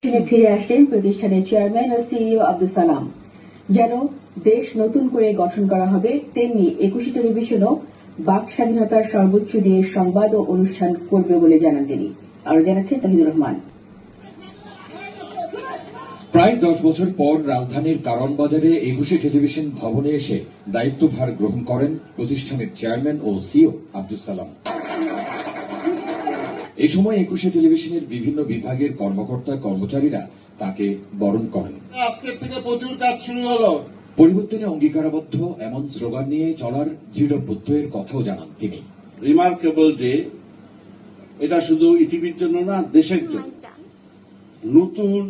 ফিরে আসলেন প্রতিষ্ঠানের চেয়ারম্যান ও সিইও আব্দুল সালাম। যেন দেশ নতুন করে গঠন করা হবে, তেমনি ২১ টেলিভিশনও বাক স্বাধীনতার সর্বোচ্চ দিয়ে সংবাদ ও অনুষ্ঠান করবে বলে জানান তিনি। আরো জানাচ্ছেন তাহিদুর রহমান। প্রায় ১০ বছর পর রাজধানীর কারওয়ান বাজারে ২১ টেলিভিশন ভবনে এসে দায়িত্বভার গ্রহণ করেন প্রতিষ্ঠানের চেয়ারম্যান ও সিইও আব্দুল সালাম। এ সময় ২১ টেলিভিশনের বিভিন্ন বিভাগের কর্মকর্তা কর্মচারীরা তাকে বরণ করেন। আজকের থেকে প্রচুর কাজ শুরু হলো। পরিবর্তনে অঙ্গীকারাবদ্ধ এমন স্লোগান নিয়ে চলার দৃঢ় প্রত্যয়ের কথাও জানান তিনি। রিমার্কেবল ডে, এটা শুধু ইটিভির জন্য না, দেশের জন্য নতুন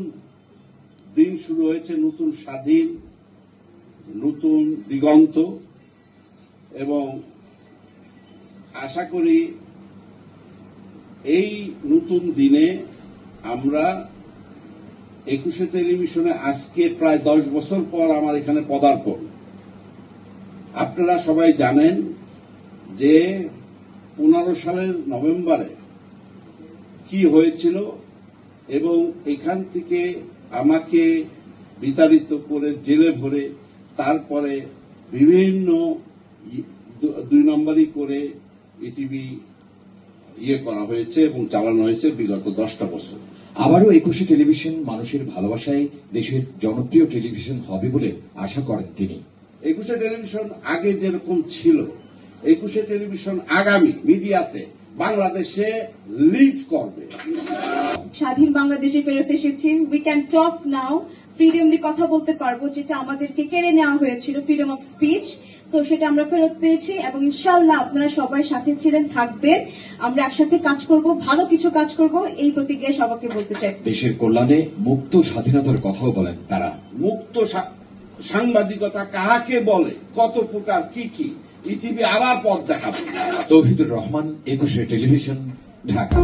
দিন শুরু হয়েছে, নতুন স্বাধীন, নতুন দিগন্ত, এবং আশা করি এই নতুন দিনে আমরা ২১ টেলিভিশনে আজকে প্রায় ১০ বছর পর আমার এখানে পদার্পণ। আপনারা সবাই জানেন যে ১৫ সালের নভেম্বরে কি হয়েছিল, এবং এখান থেকে আমাকে বিতাড়িত করে জেলে ভরে তারপরে বিভিন্ন ২ নম্বরই করে ইটিভি করা হয়েছে এবং চালানো হয়েছে বিগত ১০টা বছর। আবারও ২১ টেলিভিশন মানুষের ভালোবাসায় দেশের জনপ্রিয় টেলিভিশন হবে বলে আশা করেন তিনি। ২১ টেলিভিশন আগে যেরকম ছিল, ২১ টেলিভিশন আগামী মিডিয়াতে বাংলাদেশে লিড করবে। স্বাধীন বাংলাদেশে ফেরত এসেছি। উই ক্যান টক নাও। ফ্রিডমলি কথা বলতে পারবো, যেটা আমাদেরকে কেড়ে নেওয়া হয়েছিল, ফ্রিডম অফ স্পিচ। তো সেটা আমরা ফেরত পেয়েছি, এবং ইনশাআল্লাহ আপনারা সবাই সাথে ছিলেন, থাকবেন। আমরা একসাথে কাজ করব, ভালো কিছু কাজ করব, এই প্রতিজ্ঞা সবাইকে বলতে চাই। দেশের কল্যাণে মুক্ত স্বাধীনতার কথাও বলেন তারা। মুক্ত সাংবাদিকতা কাহাকে বলে, কত প্রকার, কি কি, ইটিভি আবার পথ দেখাবে। তৌহিদুর রহমান, ২১ টেলিভিশন, ঢাকা।